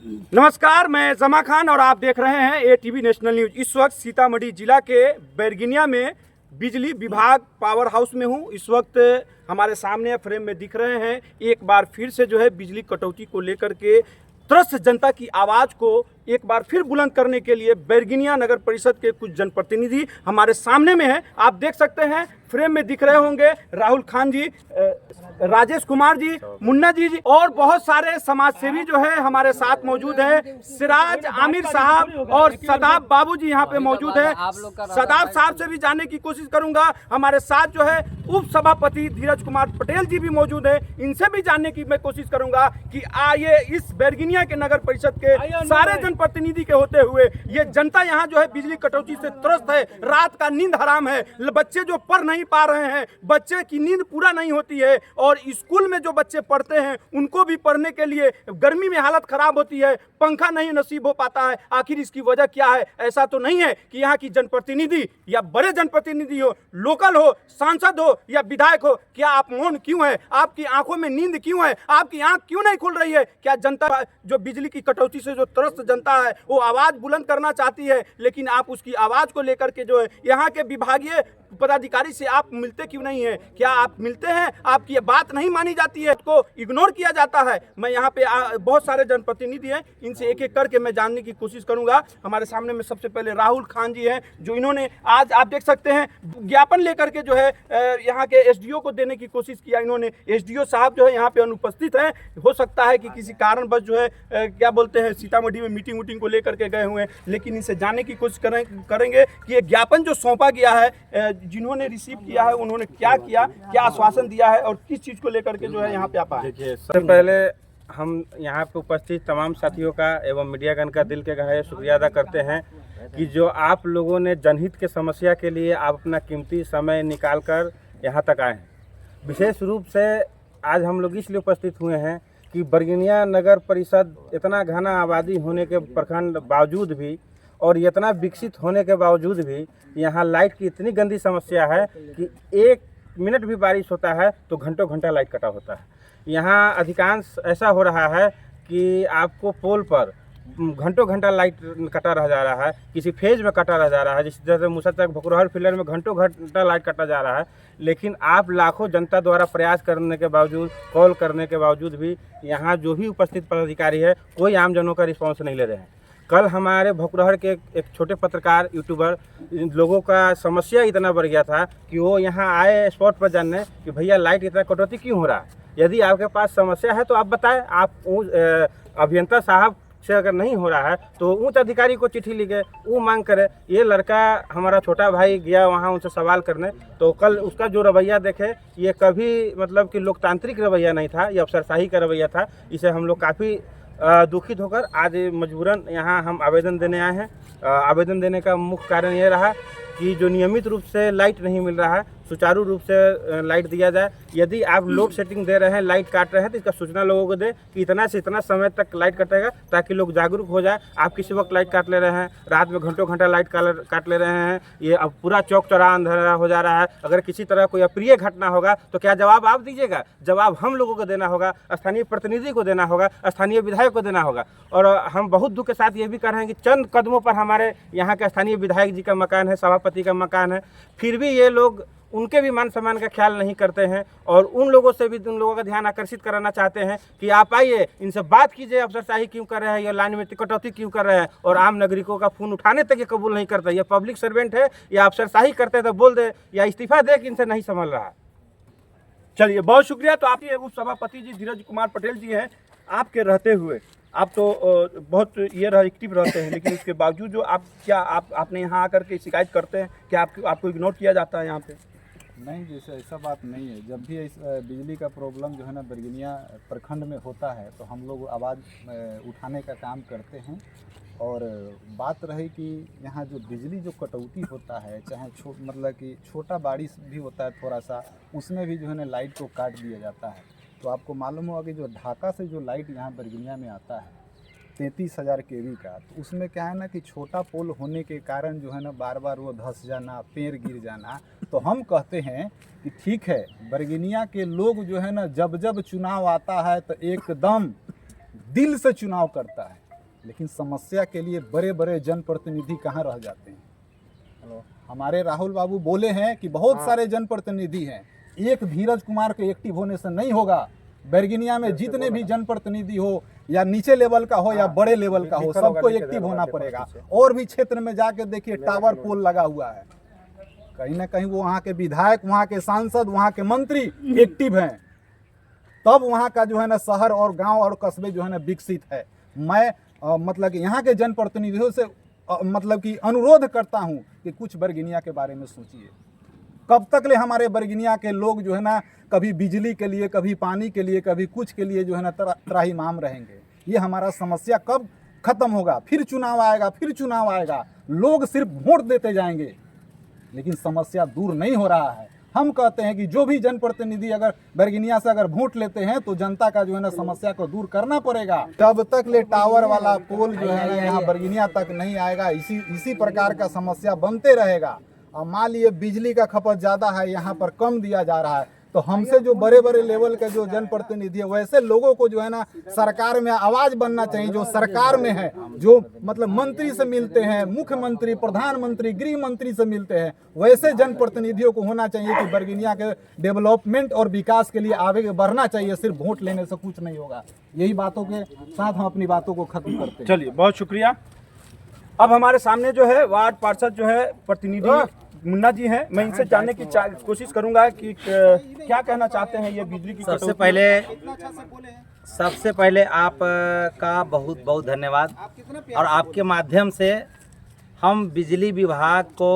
नमस्कार, मैं जमा खान और आप देख रहे हैं एटीवी नेशनल न्यूज। इस वक्त सीतामढ़ी जिला के बैरगिनिया में बिजली विभाग पावर हाउस में हूं। इस वक्त हमारे सामने फ्रेम में दिख रहे हैं, एक बार फिर से जो है बिजली कटौती को लेकर के त्रस्त जनता की आवाज़ को एक बार फिर बुलंद करने के लिए बैरगिनिया नगर परिषद के कुछ जनप्रतिनिधि हमारे सामने में हैं। आप देख सकते हैं फ्रेम में दिख रहे होंगे राहुल खान जी, राजेश कुमार जी, मुन्ना जी और बहुत सारे समाज सेवी जो है हमारे साथ मौजूद हैं। सिराज आमिर साहब और सदाब बाबू जी यहाँ पे मौजूद है। सदाब साहब से भी जानने की कोशिश करूंगा। हमारे साथ जो है उप सभापति धीरज कुमार पटेल जी भी मौजूद है, इनसे भी जानने की मैं कोशिश करूंगा कि ये इस बैरगिनिया के नगर परिषद के सारे जनप्रतिनिधि के होते हुए ये जनता यहाँ जो है बिजली कटौती से त्रस्त है। रात का नींद हराम है, बच्चे जो पढ़ नहीं पा रहे हैं, बच्चे की नींद पूरा नहीं होती है और स्कूल में जो बच्चे पढ़ते हैं उनको भी पढ़ने के लिए गर्मी में हालत खराब होती है, पंखा नहीं नसीब हो पाता है। आखिर इसकी वजह क्या है? ऐसा तो नहीं है कि यहाँ की जनप्रतिनिधि या बड़े जनप्रतिनिधि हो, लोकल हो, सांसद हो या विधायक हो, क्या आप मौन क्यों है? आपकी आंखों में नींद क्यों है? आपकी आंख क्यों नहीं खुल रही है? क्या जनता जो बिजली की कटौती से जो त्रस्त जनता है वो आवाज बुलंद करना चाहती है, लेकिन आप उसकी आवाज को लेकर के जो है यहाँ के विभागीय पदाधिकारी से आप मिलते क्यों नहीं है? क्या आप मिलते हैं? आपकी बात नहीं मानी जाती है, उसको इग्नोर किया जाता है। मैं यहाँ पे बहुत सारे जनप्रतिनिधि हैं, इनसे एक एक करके मैं जानने की कोशिश करूंगा। हमारे सामने में सबसे पहले राहुल खान जी हैं, जो इन्होंने आज आप देख सकते हैं ज्ञापन लेकर के जो है यहाँ के एसडीओ को देने की कोशिश किया। इन्होंने एसडीओ साहब जो है यहाँ पे अनुपस्थित हैं, हो सकता है कि किसी कारणवश जो है क्या बोलते हैं सीतामढ़ी में मीटिंग को लेकर के गए हुए हैं, लेकिन इनसे जानने की कोशिश करेंगे कि ये ज्ञापन जो सौंपा गया है, जिन्होंने रिसीव किया है उन्होंने क्या किया, क्या आश्वासन दिया है और किस चीज को लेकर के जो है यहाँ पे आप आए। देखिए, सबसे पहले हम यहाँ पे उपस्थित तमाम साथियों का एवं मीडियागण का दिल के गहरे शुक्रिया अदा करते हैं कि जो आप लोगों ने जनहित के समस्या के लिए आप अपना कीमती समय निकाल कर यहाँ तक आए हैं। विशेष रूप से आज हम लोग इसलिए उपस्थित हुए हैं कि बैरगिनिया नगर परिषद इतना घना आबादी होने के प्रखंड बावजूद भी और इतना विकसित होने के बावजूद भी यहाँ लाइट की इतनी गंदी समस्या है कि 1 मिनट भी बारिश होता है तो घंटों घंटा लाइट कटा होता है। यहाँ अधिकांश ऐसा हो रहा है कि आपको पोल पर घंटों घंटा लाइट कटा रह जा रहा है, किसी फेज में कटा रह जा रहा है, जिस जैसे मूसा चक भकुरहर फिलर में घंटों घंटा लाइट कटा जा रहा है। लेकिन आप लाखों जनता द्वारा प्रयास करने के बावजूद, कॉल करने के बावजूद भी यहाँ जो भी उपस्थित पदाधिकारी है कोई आमजनों का रिस्पॉन्स नहीं ले रहे हैं। कल हमारे भकुरहर के एक छोटे पत्रकार यूट्यूबर लोगों का समस्या इतना बढ़ गया था कि वो यहाँ आए स्पॉट पर जानने कि भैया लाइट इतना कटौती क्यों हो रहा है। यदि आपके पास समस्या है तो आप बताएं। आप अभियंता साहब से अगर नहीं हो रहा है तो उच्च अधिकारी को चिट्ठी लिखे, वो मांग करे। ये लड़का हमारा छोटा भाई गया वहाँ उनसे सवाल करने, तो कल उसका जो रवैया देखे ये कभी मतलब कि लोकतांत्रिक रवैया नहीं था, ये अफसरशाही का रवैया था। इसे हम लोग काफ़ी दुखित होकर आज मजबूरन यहाँ हम आवेदन देने आए हैं। आवेदन देने का मुख्य कारण ये रहा कि जो नियमित रूप से लाइट नहीं मिल रहा है, सुचारू रूप से लाइट दिया जाए। यदि आप लोड सेटिंग दे रहे हैं, लाइट काट रहे हैं, तो इसका सूचना लोगों को दे कि इतना से इतना समय तक लाइट कटेगा, ताकि लोग जागरूक हो जाए। आप किसी वक्त लाइट काट ले रहे हैं, रात में घंटों घंटा लाइट काट ले रहे हैं, ये अब पूरा चौक चौराहा अंधेरा हो जा रहा है। अगर किसी तरह कोई अप्रिय घटना होगा तो क्या जवाब आप दीजिएगा? जवाब हम लोगों को देना होगा, स्थानीय प्रतिनिधि को देना होगा, स्थानीय विधायक को देना होगा। और हम बहुत दुख के साथ ये भी कह रहे हैं कि चंद कदमों पर हमारे यहाँ के स्थानीय विधायक जी का मकान है, सभापति का मकान है, फिर भी ये लोग उनके भी मान सम्मान का ख्याल नहीं करते हैं। और उन लोगों से भी उन लोगों का ध्यान आकर्षित कराना चाहते हैं कि आप आइए, इनसे बात कीजिए, अफसरशाही क्यों कर रहे हैं, ये लाइन में कटौती क्यों कर रहे हैं। और आम नागरिकों का फोन उठाने तक ये कबूल नहीं करता। ये पब्लिक सर्वेंट है, या अफसरशाही करते तो बोल दे, या इस्तीफा दे कि इनसे नहीं संभल रहा। चलिए, बहुत शुक्रिया। तो आपके उप सभापति जी धीरज कुमार पटेल जी हैं, आपके रहते हुए आप तो बहुत ये एक्टिव रहते हैं, लेकिन उसके बावजूद जो आप क्या आपने यहाँ आकर के शिकायत करते हैं कि आपको इग्नोर किया जाता है यहाँ पे? नहीं, जैसे ऐसा बात नहीं है। जब भी इस बिजली का प्रॉब्लम जो है ना बैरगिनिया प्रखंड में होता है तो हम लोग आवाज़ उठाने का काम करते हैं। और बात रही कि यहाँ जो बिजली जो कटौती होता है, चाहे मतलब कि छोटा बारिश भी होता है थोड़ा सा, उसमें भी जो है ना लाइट को काट दिया जाता है। तो आपको मालूम होगा कि जो ढाका से जो लाइट यहाँ बैरगिनिया में आता है 33,000 kV का, तो उसमें क्या है ना कि छोटा पोल होने के कारण जो है ना बार बार वो धंस जाना, पेड़ गिर जाना। तो हम कहते हैं कि ठीक है, बैरगिनिया के लोग जो है ना जब जब चुनाव आता है तो एकदम दिल से चुनाव करता है। लेकिन समस्या के लिए बड़े बड़े जनप्रतिनिधि कहाँ रह जाते हैं। हमारे राहुल बाबू बोले हैं कि बहुत सारे जनप्रतिनिधि हैं, एक धीरज कुमार के एक्टिव होने से नहीं होगा। बैरगनिया में जितने भी जनप्रतिनिधि हो, या नीचे लेवल का हो या बड़े लेवल का हो, सबको एक्टिव होना पड़ेगा। और भी क्षेत्र में जाके देखिए टावर पोल लगा हुआ है, कहीं ना कहीं वो वहाँ के विधायक, वहाँ के सांसद, वहाँ के मंत्री एक्टिव हैं, तब वहाँ का जो है ना शहर और गांव और कस्बे जो है ना विकसित है। मैं मतलब कि यहाँ के जनप्रतिनिधियों से मतलब कि अनुरोध करता हूँ कि कुछ बैरगनिया के बारे में सोचिए। कब तक ले हमारे बैरगनिया के लोग जो है ना कभी बिजली के लिए, कभी पानी के लिए, कभी कुछ के लिए जो है ना त्राहिमाम रहेंगे। ये हमारा समस्या कब खत्म होगा? फिर चुनाव आएगा, फिर चुनाव आएगा, लोग सिर्फ वोट देते जाएंगे, लेकिन समस्या दूर नहीं हो रहा है। हम कहते हैं कि जो भी जनप्रतिनिधि अगर बैरगनिया से अगर वोट लेते हैं तो जनता का जो है ना समस्या को दूर करना पड़ेगा। तब तक ले टावर वाला पोल जो है ना यहाँ बैरगनिया तक नहीं आएगा, इसी प्रकार का समस्या बनते रहेगा। और मान लिए बिजली का खपत ज़्यादा है, यहाँ पर कम दिया जा रहा है, तो हमसे जो बड़े बड़े लेवल के जो जनप्रतिनिधि है, वैसे लोगों को जो है ना सरकार में आवाज़ बनना चाहिए। जो सरकार में है, जो मतलब मंत्री से मिलते हैं, मुख्यमंत्री, प्रधानमंत्री, गृह मंत्री से मिलते हैं, वैसे जनप्रतिनिधियों को होना चाहिए कि बैरगनिया के डेवलपमेंट और विकास के लिए आगे बढ़ना चाहिए। सिर्फ वोट लेने से कुछ नहीं होगा। यही बातों के साथ हम अपनी बातों को खत्म करते हैं। चलिए, बहुत शुक्रिया। अब हमारे सामने जो है वार्ड पार्षद जो है प्रतिनिधि मुन्ना जी हैं। मैं इनसे जानने की कोशिश करूंगा कि क्या कहना चाहते हैं ये बिजली की सबसे पहले आप का बहुत बहुत धन्यवाद। और आपके माध्यम से हम बिजली विभाग को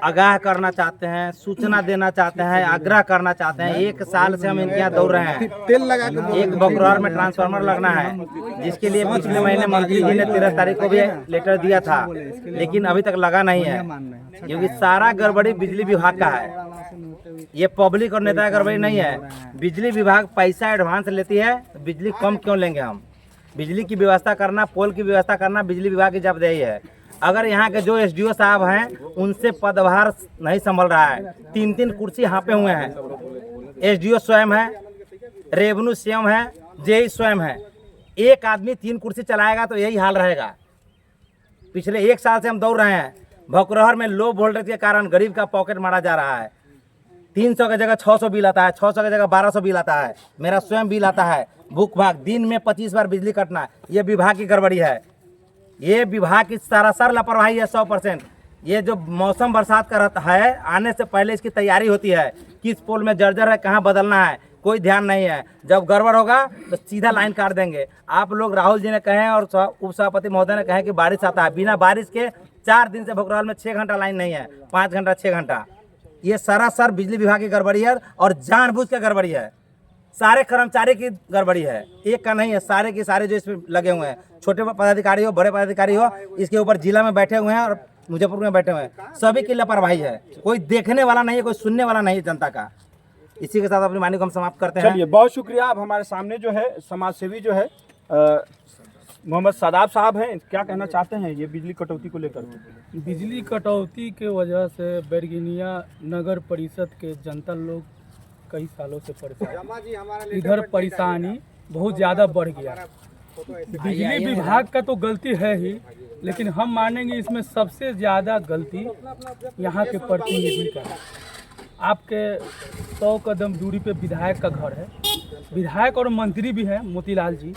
आगाह करना चाहते हैं, सूचना देना चाहते हैं, आग्रह करना चाहते हैं। 1 साल से हम इनके यहाँ दौड़ रहे हैं। तेल लगा के एक बकरौर में ट्रांसफार्मर लगना है, जिसके लिए पिछले महीने मंत्री जी ने 13 तारीख को भी लेटर दिया था, लेकिन अभी तक लगा नहीं है, क्योंकि सारा गड़बड़ी बिजली विभाग का है। ये पब्लिक और नेता गड़बड़ी नहीं है। बिजली विभाग पैसा एडवांस लेती है, तो बिजली कम क्यों लेंगे हम? बिजली की व्यवस्था करना, पोल की व्यवस्था करना बिजली विभाग की जवाबदेही है। अगर यहाँ के जो एसडीओ साहब हैं उनसे पदभार नहीं संभल रहा है। 3-3 कुर्सी हाँपे हुए हैं। एसडीओ स्वयं है, रेवेन्यू स्वयं है, जेई स्वयं है। एक आदमी 3 कुर्सी चलाएगा तो यही हाल रहेगा। पिछले 1 साल से हम दौड़ रहे हैं। भोकरहर में लो वोल्टेज के कारण गरीब का पॉकेट मारा जा रहा है। 300 की जगह 600 बिल आता है, 600 की जगह 1200 बिल आता है। मेरा स्वयं बिल आता है। भूख भाग, दिन में 25 बार बिजली कटना, ये विभाग की गड़बड़ी है। ये विभाग की सरासर लापरवाही है 100%। ये जो मौसम बरसात का रहता है, आने से पहले इसकी तैयारी होती है, किस पोल में जर्जर है, कहाँ बदलना है, कोई ध्यान नहीं है। जब गड़बड़ होगा तो सीधा लाइन काट देंगे। आप लोग राहुल जी ने कहे और उप सभापति महोदय ने कहे कि बारिश आता है, बिना बारिश के 4 दिन से भोकरौल में 6 घंटा लाइन नहीं है, 5 घंटा 6 घंटा। ये सरासर बिजली विभाग की गड़बड़ी है और जानबूझ के गड़बड़ी है। सारे कर्मचारी की गड़बड़ी है, एक का नहीं है, सारे के सारे जो इसमें लगे हुए हैं, छोटे पदाधिकारी हो, बड़े पदाधिकारी हो, इसके ऊपर जिला में बैठे हुए हैं और मुजफ्फरपुर में बैठे हुए हैं, सभी की लापरवाही है। कोई देखने वाला नहीं है, कोई सुनने वाला नहीं है जनता का। इसी के साथ अपनी वाणी को हम समाप्त करते हैं। चलिए, बहुत शुक्रिया। अब हमारे सामने जो है समाज सेवी जो है मोहम्मद सादाब साहब हैं। क्या कहना चाहते हैं ये बिजली कटौती को लेकर? बिजली कटौती के वजह से बैरगनिया नगर परिषद के जनता लोग कई सालों से परेशान। इधर परेशानी बहुत ज़्यादा बढ़ गया। बिजली विभाग का तो गलती है ही, लेकिन हम मानेंगे इसमें सबसे ज़्यादा गलती यहाँ के प्रतिनिधि का है। आपके 100 कदम दूरी पे विधायक का घर है, विधायक और मंत्री भी हैं मोतीलाल जी।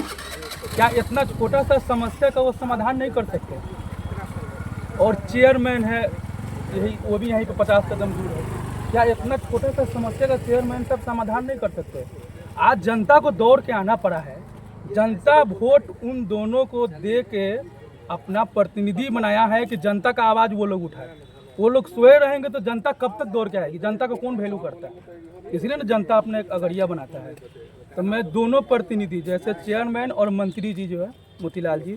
क्या इतना छोटा सा समस्या का वो समाधान नहीं कर सकते? और चेयरमैन है यही, वो भी यहीं पे 50 कदम दूर है। क्या इतना छोटा सा समस्या का चेयरमैन सब समाधान नहीं कर सकते? आज जनता को दौड़ के आना पड़ा है। जनता वोट उन दोनों को दे के अपना प्रतिनिधि बनाया है कि जनता का आवाज़ वो लोग उठाए। वो लोग सोए रहेंगे तो जनता कब तक दौड़ के आएगी? जनता का कौन वैल्यू करता है? इसलिए ना जनता अपने एक अगड़िया बनाता है। तो मैं दोनों प्रतिनिधि जैसे चेयरमैन और मंत्री जी जो है मोतीलाल जी,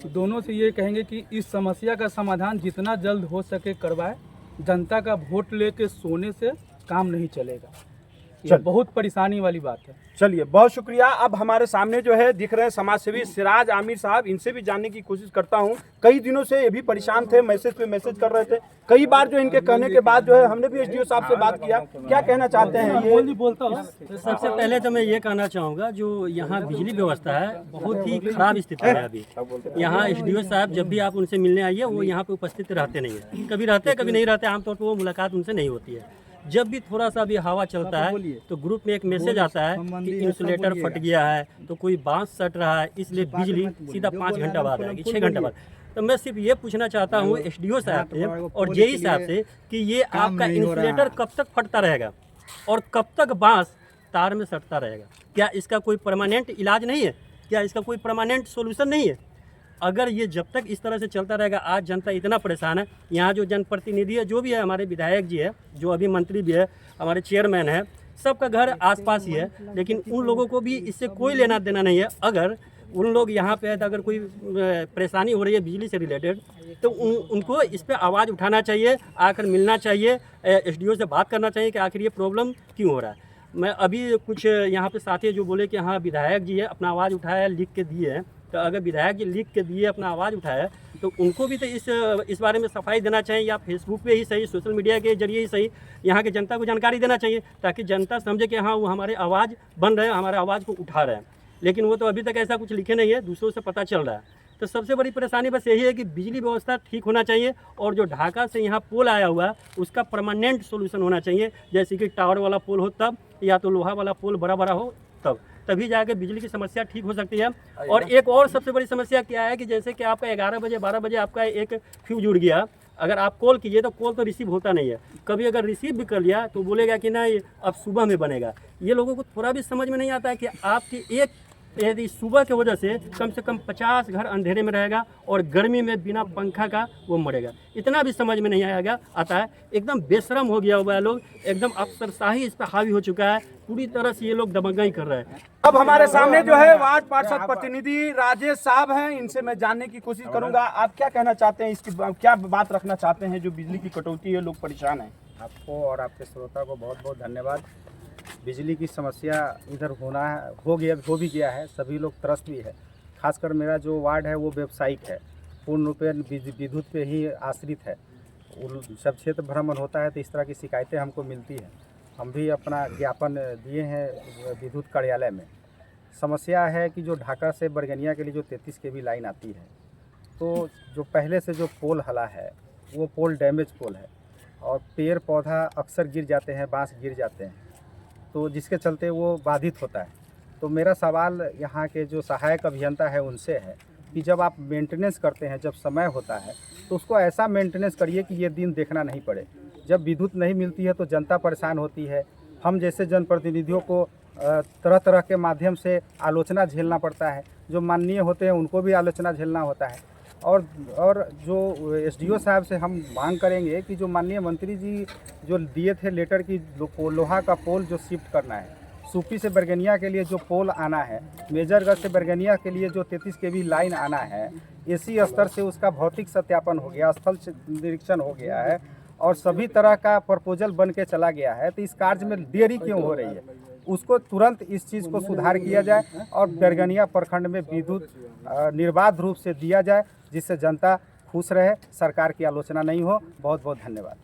दोनों से ये कहेंगे कि इस समस्या का समाधान जितना जल्द हो सके करवाए। जनता का वोट लेके सोने से काम नहीं चलेगा। ये बहुत परेशानी वाली बात है। चलिए, बहुत शुक्रिया। अब हमारे सामने जो है दिख रहे हैं समाज सेवी सिराज आमिर साहब, इनसे भी जानने की कोशिश करता हूं। कई दिनों से ये भी परेशान थे, मैसेज पे मैसेज कर रहे थे। कई बार जो इनके कहने के बाद जो है हमने भी एसडीओ साहब से बात किया। क्या कहना चाहते हैं ये? बोलता हूँ तो सबसे पहले तो मैं ये कहना चाहूँगा, जो यहाँ बिजली व्यवस्था है बहुत ही खराब स्थिति है अभी। यहाँ एसडीओ साहब जब भी आप उनसे मिलने आइए वो यहाँ पे उपस्थित रहते नहीं है, कभी रहते हैं कभी नहीं रहते, आमतौर पर वो मुलाकात उनसे नहीं होती है। जब भी थोड़ा सा भी हवा चलता है तो ग्रुप में एक मैसेज आता है कि इंसुलेटर फट गया है, तो कोई बांस सट रहा है, इसलिए बिजली सीधा 5 घंटा बाद आएगी, 6 घंटा बाद। तो मैं सिर्फ ये पूछना चाहता हूँ एसडीओ साहब से और जेई साहब से कि ये आपका इंसुलेटर कब तक फटता रहेगा और कब तक बांस तार में सटता रहेगा? क्या इसका कोई परमानेंट इलाज नहीं है? क्या इसका कोई परमानेंट सोल्यूशन नहीं है? अगर ये जब तक इस तरह से चलता रहेगा, आज जनता इतना परेशान है, यहाँ जो जनप्रतिनिधि है, जो भी है, हमारे विधायक जी है, जो अभी मंत्री भी है, हमारे चेयरमैन है, सबका घर आसपास ही है, लेकिन उन लोगों को भी इससे कोई लेना देना नहीं है। अगर उन लोग यहाँ पे है तो अगर कोई परेशानी हो रही है बिजली से रिलेटेड, तो उनको इस पर आवाज़ उठाना चाहिए, आकर मिलना चाहिए, एसडीओ से बात करना चाहिए कि आखिर ये प्रॉब्लम क्यों हो रहा है। मैं अभी कुछ यहाँ पे साथी जो बोले कि हाँ विधायक जी है अपना आवाज़ उठाया, लिख के दिए हैं, तो अगर विधायक जी लिख के दिए, अपना आवाज़ उठाया, तो उनको भी तो इस बारे में सफाई देना चाहिए, या फेसबुक पे ही सही, सोशल मीडिया के जरिए ही सही, यहाँ के जनता को जानकारी देना चाहिए, ताकि जनता समझे कि हाँ वो हमारे आवाज़ बन रहे हैं, हमारे आवाज़ को उठा रहे हैं। लेकिन वो तो अभी तक ऐसा कुछ लिखे नहीं है, दूसरों से पता चल रहा है। तो सबसे बड़ी परेशानी बस यही है कि बिजली व्यवस्था ठीक होना चाहिए, और जो ढाका से यहाँ पोल आया हुआ है उसका परमानेंट सोल्यूशन होना चाहिए, जैसे कि टावर वाला पोल हो तब, या तो लोहा वाला पोल बड़ा बड़ा हो तभी जाके बिजली की समस्या ठीक हो सकती है। और एक और सबसे बड़ी समस्या क्या है कि जैसे कि आपका 11 बजे 12 बजे आपका एक फ्यूज उड़ गया, अगर आप कॉल कीजिए तो कॉल तो रिसीव होता नहीं है, कभी अगर रिसीव भी कर लिया तो बोलेगा कि ना अब सुबह में बनेगा। ये लोगों को थोड़ा भी समझ में नहीं आता है कि आपकी एक यदि सुबह की वजह से कम 50 घर अंधेरे में रहेगा और गर्मी में बिना पंखा का वो मरेगा। इतना भी समझ में नहीं आता है। एकदम बेशरम हो गया हुआ है लोग, एकदम अफसरशाही इस पर हावी हो चुका है, पूरी तरह से ये लोग दबंगई कर रहे हैं। अब हमारे सामने जो है वार्ड पार्षद प्रतिनिधि राजेश साहब हैं, इनसे मैं जानने की कोशिश करूंगा। आप क्या कहना चाहते हैं, इसकी क्या बात रखना चाहते हैं? जो बिजली की कटौती है, लोग परेशान हैं। आपको और आपके श्रोता को बहुत बहुत धन्यवाद। बिजली की समस्या इधर हो भी गया है, सभी लोग त्रस्त भी है। खासकर मेरा जो वार्ड है वो व्यावसायिक है, पूर्ण रूप से विद्युत पे ही आश्रित है। सब क्षेत्र भ्रमण होता है तो इस तरह की शिकायतें हमको मिलती हैं। हम भी अपना ज्ञापन दिए हैं विद्युत कार्यालय में। समस्या है कि जो ढाका से बरगनिया के लिए जो 33 kV लाइन आती है, तो जो पहले से जो पोल हला है वो पोल डैमेज पोल है, और पेड़ पौधा अक्सर गिर जाते हैं, बांस गिर जाते हैं, तो जिसके चलते वो बाधित होता है। तो मेरा सवाल यहाँ के जो सहायक अभियंता है उनसे है कि जब आप मेंटेनेंस करते हैं, जब समय होता है, तो उसको ऐसा मेंटेनेंस करिए कि ये दिन देखना नहीं पड़े। जब विद्युत नहीं मिलती है तो जनता परेशान होती है, हम जैसे जनप्रतिनिधियों को तरह तरह के माध्यम से आलोचना झेलना पड़ता है, जो माननीय होते हैं उनको भी आलोचना झेलना होता है। और जो एसडीओ साहब से हम मांग करेंगे कि जो माननीय मंत्री जी जो दिए थे लेटर की लोहा का पोल जो शिफ्ट करना है, सूपी से बरगनिया के लिए जो पोल आना है, मेजरगढ़ से बरगनिया के लिए जो 33 kV लाइन आना है, एसी स्तर से उसका भौतिक सत्यापन हो गया, स्थल निरीक्षण हो गया है और सभी तरह का प्रपोजल बन के चला गया है। तो इस कार्य में देरी क्यों हो रही है? उसको तुरंत इस चीज़ को सुधार किया जाए और बरगनिया प्रखंड में विद्युत निर्बाध रूप से दिया जाए, जिससे जनता खुश रहे, सरकार की आलोचना नहीं हो। बहुत बहुत धन्यवाद।